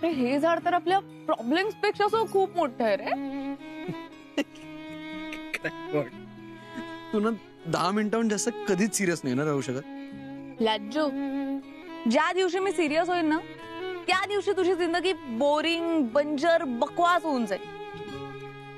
हे झाड तर आपल्या प्रॉब्लेम्स पेक्षा खूप मोठं आहे रे. तू ना 10 मिनिटांहून जास्त कधीच सिरियस नाही ना राहू शकत. लज्जू, ज्या दिवशी मी सिरियस होईल ना त्या दिवशी तुझी जिंदगी बोरिंग, बंजर, बकवास होऊन जाईल.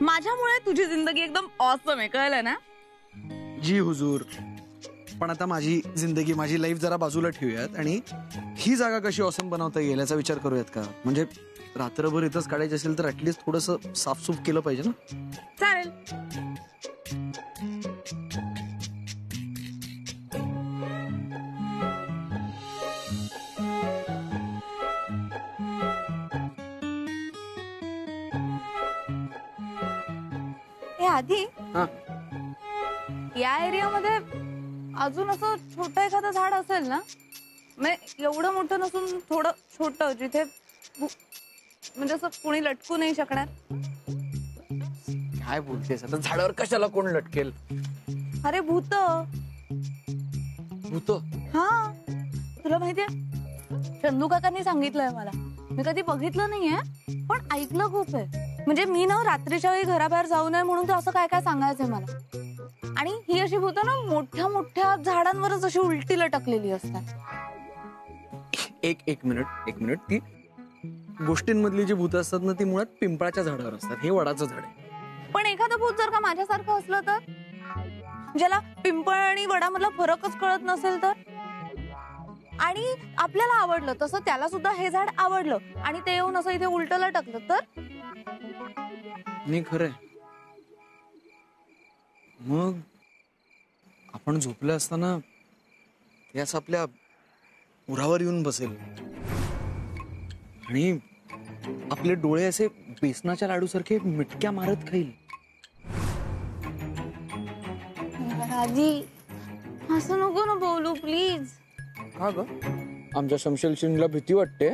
माझ्यामुळे तुझी जिंदगी एकदम ऑसम आहे, कळलं ना? जी हुजूर, पण आता माझी जिंदगी, माझी लाईफ जरा बाजूला ठेवूयात आणि ही जागा कशी ऑसम बनवता येईल याचा विचार करूयात का? म्हणजे रात्रभर इथंच काढायची असेल तर ऍटलीस्ट थोडंसं साफसूफ केलं पाहिजे ना. चालेल. आधी या एरियामध्ये अजून असं छोटं एखादं झाड असेल ना, म्हणजे एवढं मोठं नसून थोडं छोटं, जिथे म्हणजे असं कोणी लटकू नाही शकणार. काय बोलतेस आता? झाडावर कशाला कोण लटकेल? अरे भूत. भूत? हा, तुला माहितीये चंदू काकांनी सांगितलंय मला. मी कधी बघितलं नाहीये पण ऐकलं खूप आहे. म्हणजे मी ना रात्रीच्या वेळी घराबाहेर जाऊ नये म्हणून तर असं काय काय सांगायचंय मला. आणि ही अशी भूत ना मोठ्या मोठ्या झाडांवरच अशी उलटी लटकलेली असतात. एक मिनिट. ती गोष्टींमधली जी भूत असतात ना ती मुळात पिंपळाच्या झाडावर असतात. हे वडाचं झाड आहे. पण एखादं भूत जर का माझ्यासारखं असलं तर, ज्याला पिंपळ आणि वडामधला फरकच कळत नसेल तर, आणि आपल्याला आवडलं तसं त्याला सुद्धा हे झाड आवडलं आणि ते येऊन असं इथे उलट लटकलं तर? नाही, खरंय. मग आपण झोपलं असताना ते असं आपल्या उरावर येऊन बसेल आणि आपले डोळे असे बेसनाच्या लाडू सारखे मिटक्या मारत खाईल. आधी असं नको ना बोलू प्लीज. का ग? आमच्या शमशेर सिंगला भीती वाटते?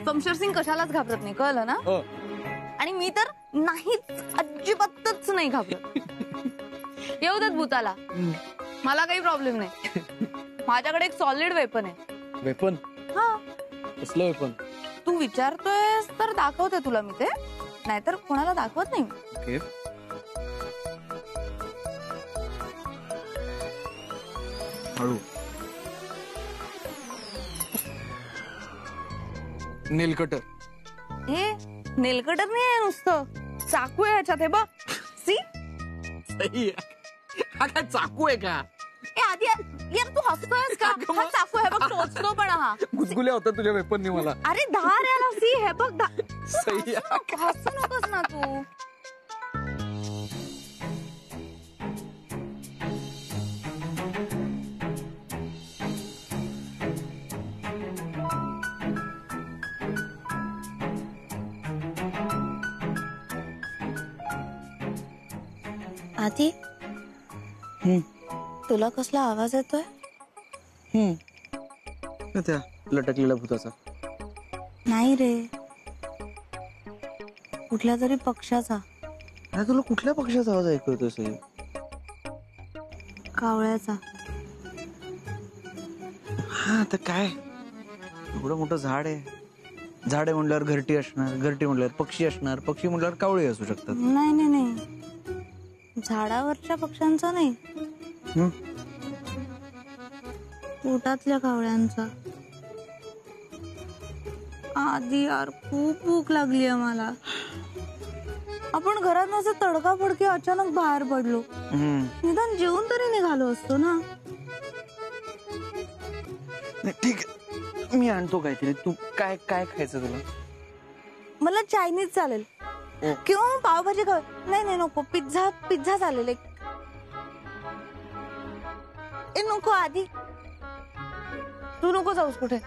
शमशेर सिंग कशालाच घाबरत नाही, कळलं ना? आणि मी तर नाहीच, अजिबातच नाही घाबरत. येऊ देत भूताला, मला काही प्रॉब्लेम नाही. माझ्याकडे एक सॉलिड वेपन आहे. वेपन? हा. कसलं वेपन? तू विचारतोयस तर दाखवते तुला मी ते, नाहीतर कोणाला दाखवत नाही. ओके. हळू. नेलकटर. हे नेलकटर नाही आहे, नुसतं चाकू आहे ह्याच्यात. हे बघ, सी. सही आहे. हा काय चाकू आहे का? ए आधी यार तू हसतोयस का? हा चाकू आहे बघ, टोचतो पण हा. गुदगुल्या होता तुझ्या वेपनने मला. अरे धार याला, सी. हे बघ, सही आहे. हसू नकोस ना तू. आधी तुला कसला आवाज येतोय? त्या लटकलेल्या भूताचा. नाही रे, कुठल्या तरी पक्षाचा. अरे तुला कुठल्या पक्षाचा आवाज ऐकू येतोस? कावळ्याचा. हा तर काय, एवढं मोठं झाड आहे. झाड आहे म्हणल्यावर घरटी असणार, घरटी म्हणल्यावर पक्षी असणार, पक्षी म्हणल्यावर कावळे असू शकतात. नाही नाही नाही, झाडावरच्या पक्ष्यांचा नाही, पोटातल्या कावळ्यांचा. आधी यार खूप भूक लागली आहे मला. आपण घरात नसे तडकाफडकी अचानक बाहेर पडलो, निदान जेवून तरी निघालो असतो ना. ठीक आहे, मी आणतो काहीतरी. तू काय काय खायचं तुला? मला चायनीज चालेल किंवा पावभाजी खाऊ. नाही नाही नको, पिझ्झा चालेल एक. नको आधी, तू नको जाऊस कुठे.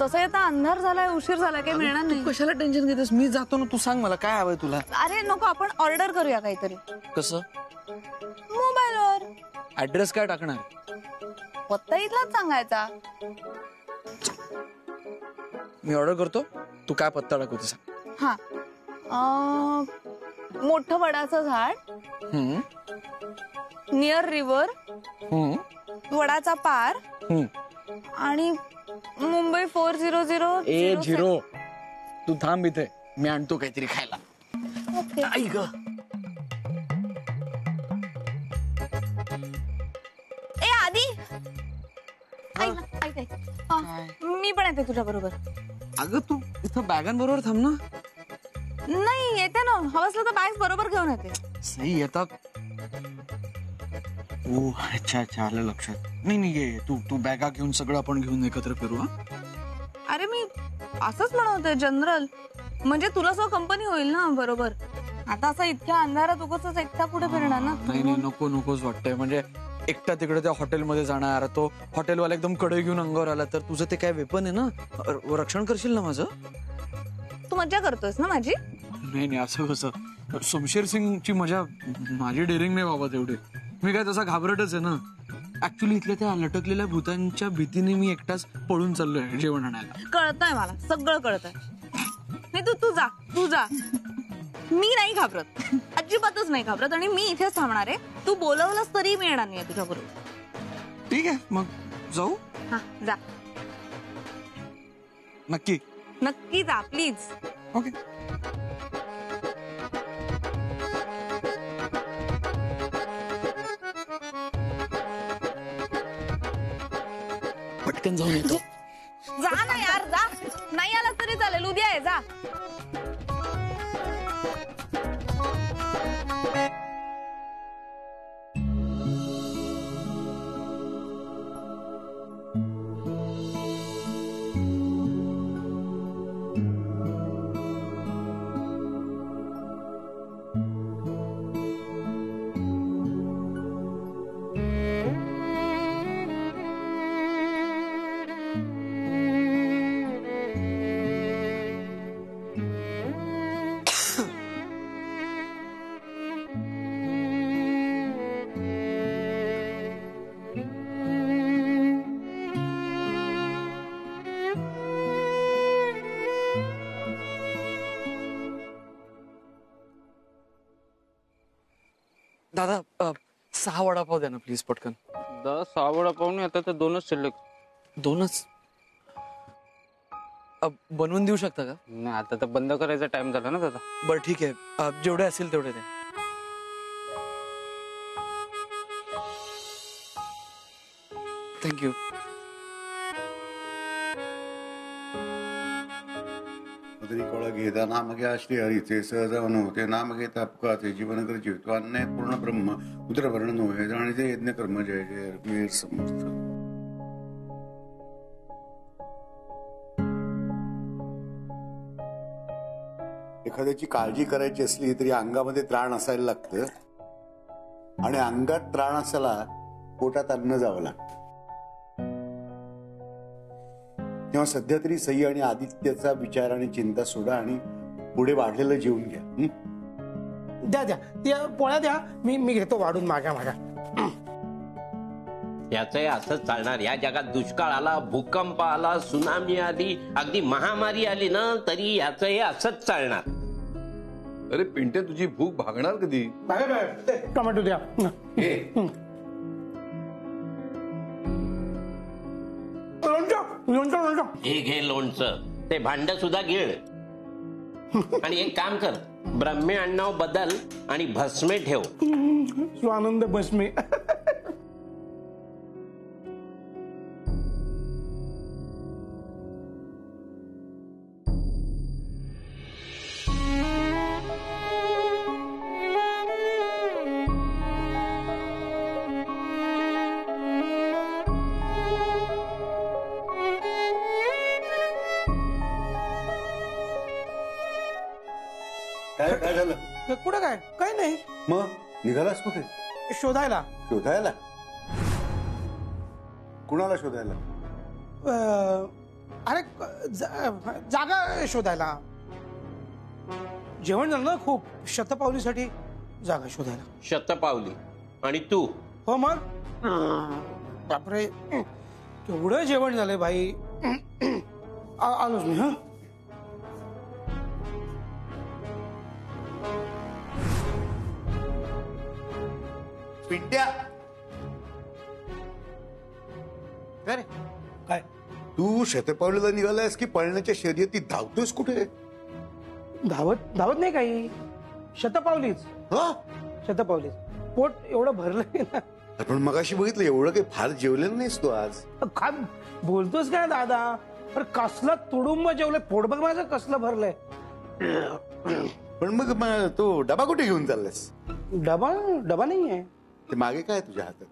तसं आता अंधार झालाय, उशीर झालाय, काही मिळणार नाही. कशाला टेन्शन घेतेस? मी जातो ना, तू सांग मला काय हवंय तुला. अरे नको, आपण ऑर्डर करूया काहीतरी. कसं? मोबाईलवर. ऍड्रेस काय टाकणार? पत्ता इथलाच सांगायचा. मी ऑर्डर करतो, तू काय पत्ता टाकू सांग. हा, मोठं वडाचं झाड, नियर रिव्हर, वडाचा पार आणि मुंबई 400. ए झिरो, तू थांब इथे, मी आणतो काहीतरी खायला. ओके. आई ग. ए आधी ऐक. मी पण येते तुझ्या बरोबर. अगं तू इथं बॅगांबरोबर थांब ना. नाही येते ना, हवं असलं तर बॅग्स बरोबर घेऊन येते. सही येतात. ओ अच्छा आलं लक्षात. नाही ये तू बॅगा घेऊन सगळं आपण घेऊन एकत्र फिरू. हा अरे मी असंच म्हणते जनरल, म्हणजे तुला सो कंपनी होईल ना. बरोबर. आता असं इतक्या अंधारात उगाच एकटा पुढे फिरणार ना. नाही नकोच वाटतंय. म्हणजे एकटा तिकडे त्या हॉटेलमध्ये जाणार, तो हॉटेलवाला एकदम कडे घेऊन अंगावर आला तर तुझं ते काय वेपन आहे ना, रक्षण करशील ना माझं. तू मज्जा करतोयस ना माझी. नाही असं कसं. शमशेर सिंगची मजा माझी डेअरिंग नाही बाबा तेवढे. मी काय तसा घाबरटच आहे ना. ऍक्च्युली इथल्या त्या लटकलेल्या भूतांच्या भीतीने मी एकटाच पळून चाललोय जेवण आणायला. कळतंय मला, सगळं कळतंय. नाही तू जा. मी नाही घाबरत, अजिबातच नाही घाबरत. आणि मी इथेच थांबणार आहे. तू बोलवलंस तरी मी येणार नाही तुझ्या बरोबर. ठीक आहे मग जाऊ. हा जा. नक्की जा प्लीज. ओके. पटकन जाऊन येतो. जा ना यार जा. नाही आलास तरी चालेल, उद्या आहे. जा. दादा 6 वडापाव द्या ना प्लीज पटकन. 6 वडापाव नाही, आता तर 2च शिल्लक. 2च बनवून देऊ शकता का. नाही आता तर बंद करायचा टाइम झाला ना दादा. बरं ठीक आहे, जेवढे असेल तेवढे द्या. थँक्यू. कळ घेता नाम घ्या श्रीहरीचे सहज होते नाम घेता अपकाचे जीवन कर जीवितो अन्य पूर्ण ब्रह्म उदरवर्ण नव्हे जाणीचे यज्ञ कर्म जय जय रघुवीर समर्थ. एखाद्याची काळजी करायची असली तरी अंगामध्ये त्राण असायला लागतं आणि अंगात त्राण असायला पोटात अन्न जावं लागतं. तेव्हा सध्या तरी सई आणि आदित्याचा विचार आणि चिंता सोडा आणि पुढे वाढलेलं जेवून घ्या. द्या त्या पोळ्या द्या. मी घेतो वाढून माझ्या. याचंही असंच चालणार. या जगात दुष्काळ आला, भूकंप आला, सुनामी आली, अगदी महामारी आली ना तरी याचंही असंच चालणार. अरे पिंट्या तुझी भूक भागणार कधी. टोमॅटो द्या. हे घे लोणचं, ते भांड सुद्धा गिळ. आणि एक काम कर, ब्रह्मे आडनाव बदल आणि भस्मे ठेव. स्वानंद भस्मे. काय झालं. कुठं काय नाही. मग निघालास कुठे. शोधायला. कुणाला शोधायला. अरे जागा शोधायला. जेवण झालं ना खूप, शतपावलीसाठी जागा शोधायला. शतपावली आणि तू. हो मग बापरे केवढं जेवण झालंय भाई. आलोच मी. हा पिंट्या. काय तू शतपावलीला निघालायस की पळण्याच्या शर्यतीत धावतोयस कुठे? धावत नाही काही, शतपावलीच. हा शतपावलीच. पोट एवढं भरलंय ना. पण मगाशी बघितलं एवढं काही फार जेवलेलं नाहीस तू आज. काय बोलतोस काय दादा? अरे कसलं तुडुंब जेवलंय, पोट बघ माझं कसलं भरलंय. पण मग तो डबा कुठे घेऊन चाललास? डबा नाहीये. ते मागे काय तुझ्या हातात?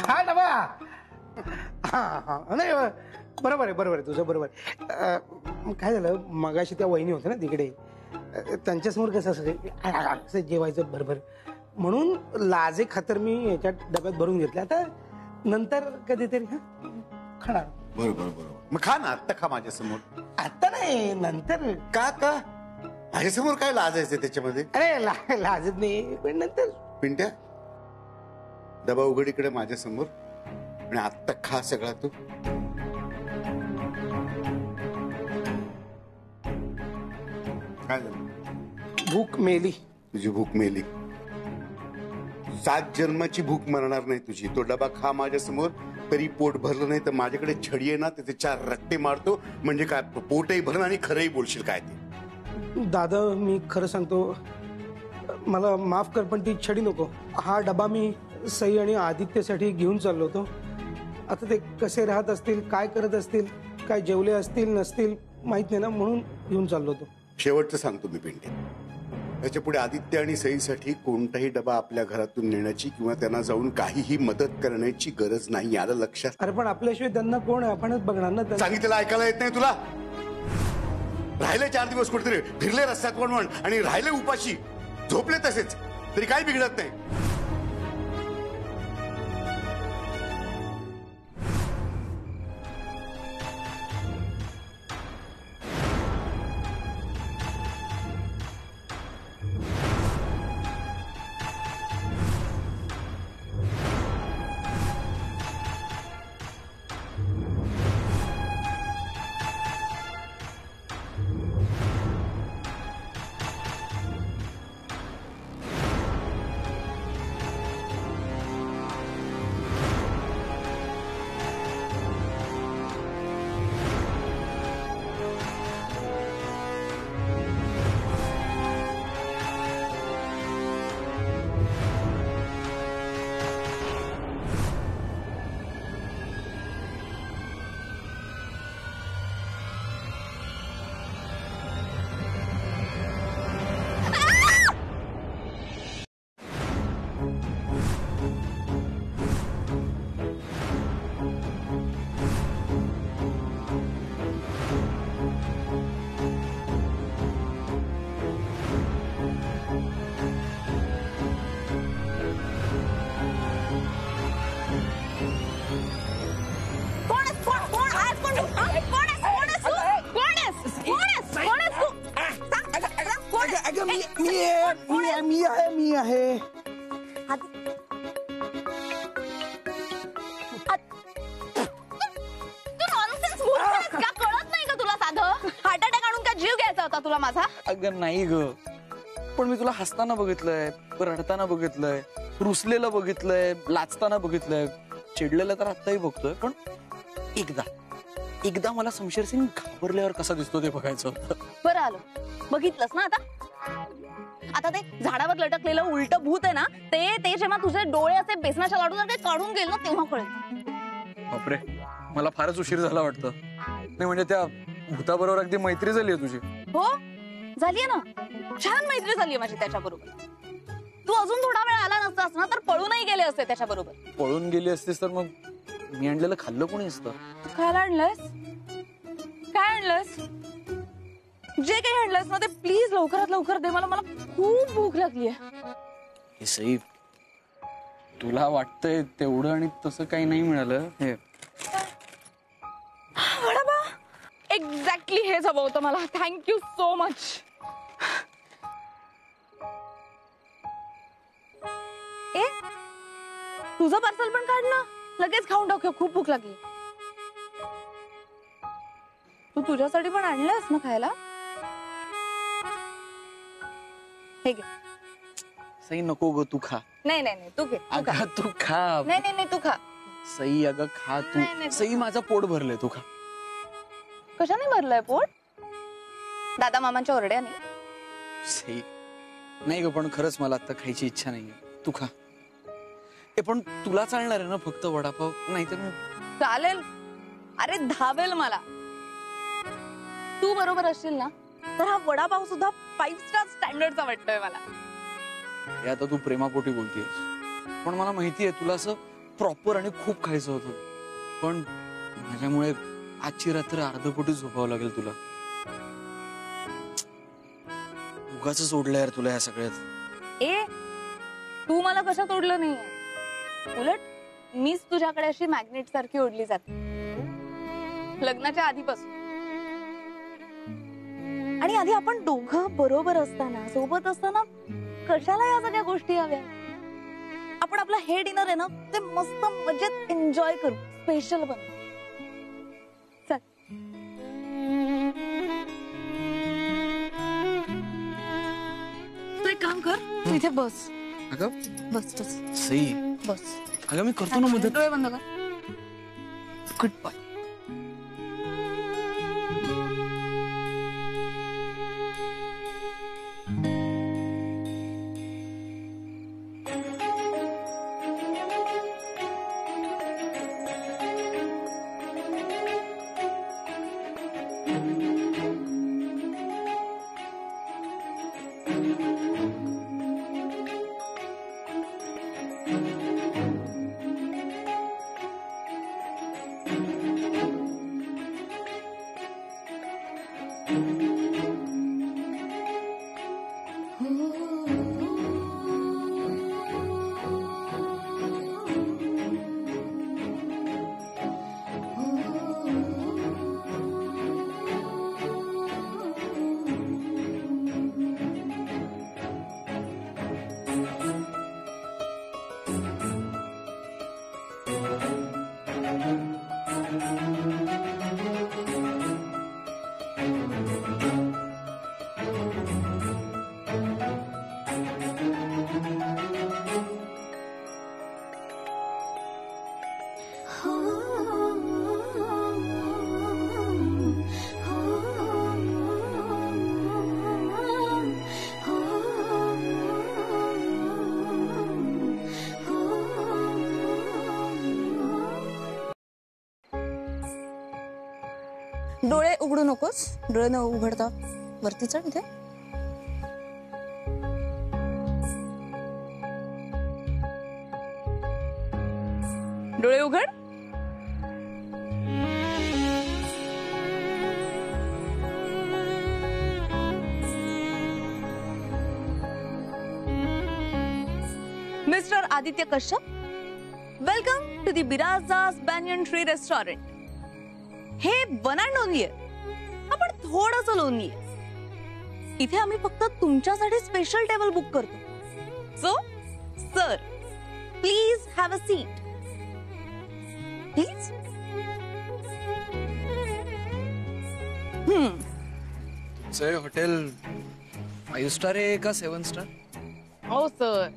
हा डबा. हा नाही, बरोबर आहे तुझं, बरोबर आहे. काय झालं, मगाशी त्या वहिनी होत्या ना तिकडे, त्यांच्यासमोर कसं असं जेवायचं भरभर, म्हणून लाजे खातर मी याच्या डब्यात भरून घेतलं. आता नंतर कधीतरी खाणार. बरोबर. मग खा ना, आत्ता खा माझ्या समोर. आता नाही, नंतर. का माझ्यासमोर काय लाजायचं त्याच्यामध्ये? अरे लाजत नाही, पण नंतर. पिंट्या, डबा उघड इकडे माझ्या समोर आणि आत्ता खा सगळा तू. काय झालं? भूक मेली. तुझी भूक मेली. 7 जन्माची भूक मरणार नाही तुझी. तो डबा खा माझ्या समोर, तरी पोट भरलं नाही तर माझ्याकडे छडी आहे ना, त्याचे 4 रट्टे मारतो. म्हणजे काय, पोटही भरण आणि खरंही बोलशील काय ते. दादा, मी खरं सांगतो, मला माफ कर, पण ती छडी नको. हा डबा मी सई आणि आदित्यसाठी घेऊन चाललो होतो. आता ते कसे राहत असतील, काय करत असतील, काय जेवले असतील नसतील माहित नाही ना, म्हणून घेऊन चाललो होतो. शेवटचं सांगतो मी पिंटे, त्याच्या पुढे आदित्य आणि सईसाठी कोणताही डबा आपल्या घरातून नेण्याची किंवा त्यांना जाऊन काहीही मदत करण्याची गरज नाही, आलं लक्षात? अरे पण आपल्याशिवाय त्यांना कोण आहे, आपणच बघणार ना. सांगितलेलं ऐकायला येत नाही तुला? राहिले 4 दिवस कुठेतरी फिरले रस्त्यात वणवण आणि राहिले उपाशी, झोपले तसेच, तरी काही बिघडत नाही. मी आहे. का कळत नाही का तुला? साधं हार्ट अटॅक आणून काय जीव घ्यायचा होता तुला माझा? अगं नाही ग, पण मी तुला हसताना बघितलंय, रडताना बघितलंय, रुसलेलं बघितलंय, लाचताना बघितलंय, चिडलेलं तर आत्ताही बघतोय. पण एकदा मला शमशेर सिंग घाबरल्यावर कसा दिसतो ते बघायचं होतं. बरं आलो, बघितलंस ना आता? आता ते झाडावर लटकलेलं उलट भूत आहे ना, ते जेव्हा तुझे डोळे असे बेसनाच्या लाडूसारखे काढून गेल ना, तेव्हा कळेल. बापरे, मला फारच उशीर झाला वाटतं. नाही म्हणजे त्या भूताबरोबर अगदी मैत्री झाली आहे तुझी. हो झालीये ना, छान मैत्री झालीये माझी त्याच्याबरोबर. तू अजून थोडा वेळ आला नसतास ना तर पळूनही गेले असते त्याच्याबरोबर. पळून गेली असतीस तर मग मी आणलेलं खाल्लं कोणी असतं? खायला आणलंस? काय आणलंस? जे काही आणलंस ना ते प्लीज लवकरात लवकर दे, मला खूप भूक लागली आहे. सई, तुला वाटतंय तेवढं आणि तसं काही नाही मिळालं. हे वडापाव एक्झॅक्टली हेच हवं होतं मला. Thank you so much. ए तुझं पार्सल पण काढ ना, लगेच खाऊन टाकूया, खूप भूक लागली. तू तुझ्यासाठी पण आणलंस ना खायला? हे घे. सई नको ग, तू खा. नाही तू घे, तू खा. तू खा. नाही तू खा. सई अगं खा तू. नाही, नाही. सई माझं पोट भरलंय, तू खा. कशाने भरलंय पोट? दादा मामांच्या ओरड्याने? सई नाही ग, पण खरंच मला आता खायची इच्छा नाहीये. तू खा. पण तुला चालणार आहे ना फक्त वडापाव? नाहीतर मग चालेल. अरे धावेल मला. तू बरोबर असशील ना तर हा वडापाव सुद्धा 5 स्टार स्टँडर्डचा वाटतोय मला. हे आता तू प्रेमापोटी बोलतेस, पण मला माहितीये तुला असं प्रॉपर आणि खूप खायचं होतं. पण माझ्यामुळे आजची रात्र अर्धपोटी झोपावं लागेल तुला. उगाच सोडलं यार तुला या सगळ्यात. ए तू मला कशात ओढलं नाहीये. उलट मीच तुझ्याकडे अशी मॅग्नेट सारखी ओढली जाते लग्नाच्या आधीपासून. आणि आधी आपण दोघं बरोबर असताना, सोबत असताना कशाला या सगळ्या गोष्टी हव्या. आपण आपलं हे डिनर आहे ना ते मस्त मजेत एन्जॉय करू. स्पेशल बनवू. चल. तू एक काम कर, तू इथे बस. अगं बस बस सई, बस. अगं मी करतो ना मदत. डोळे बंद कर. Good bye. डोळे उघडू नकोस. डोळे न उघडता वरती चढ इथे. डोळे उघड. Mister Aditya Kashyap, welcome to the Biraja's banyan tree restaurant. हे वन अँड ओनली आहे. आपण थोडंसं लोनली आहे. इथे आम्ही फक्त तुमच्यासाठी स्पेशल टेबल बुक करतो. So sir please have a seat. Please. Sir hotel 5 star आहे का 7 स्टार? हो सर.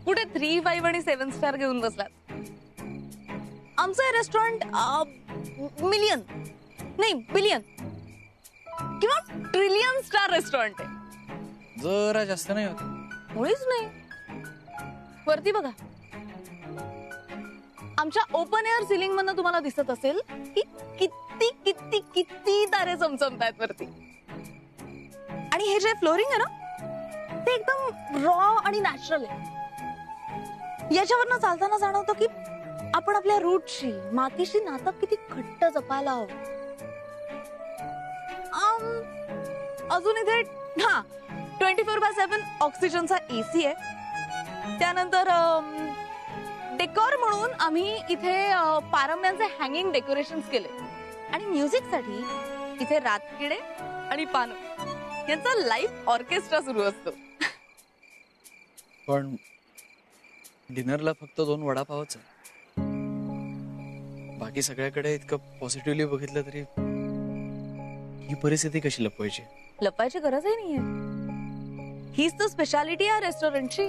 कुठे 3, 5 आणि 7 स्टार घेऊन बसलात. आमचं हे रेस्टॉरंट मिलियन नाही बिलियन किंवा ट्रिलियन स्टार रेस्टॉरंट आहे. जरा जास्त नाही होत? मुळीच नाही. वरती बघा. आमच्या ओपन एअर सिलिंग मधनं तुम्हाला दिसत असेल की किती किती किती तारे चमचमतायत वरती. आणि हे जे फ्लोरिंग आहे ना ते एकदम रॉ आणि नॅचरल आहे. याच्यावरनं चालताना जाणवतं की आपण आपल्या रूटशी, मातीशी नातं किती घट्ट जपायला हवं. अजून इथे 24/7 ऑक्सिजनचा एसी आहे. त्यानंतर डेकोर म्हणून आम्ही इथे पारंब्यांचे हँगिंग डेकोरेशन्स केले. आणि म्युझिक साठी इथे रातकिडे आणि पानं यांचा लाईव्ह ऑर्केस्ट्रा सुरू असतो. पण डिनरला फक्त 2 वडापावच आहे. बाकी सगळ्याकडे इतकं पॉझिटिव्हली बघितलं तरी ही परिस्थिती कशी लपवायची? लपायची गरजही नाहीये. हीच तर स्पेशालिटी आहे रेस्टॉरंटची.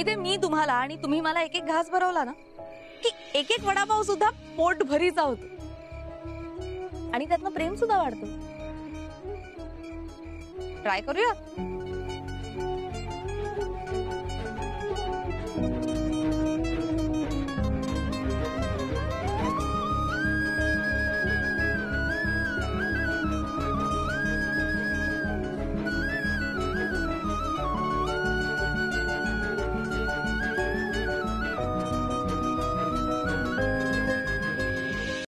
इथे मी तुम्हाला आणि तुम्ही मला एक एक घास भरवला ना की एक एक वडापाव सुद्धा पोट भरीचा होतो आणि त्यातनं प्रेम सुद्धा वाढतो. ट्राय करूया.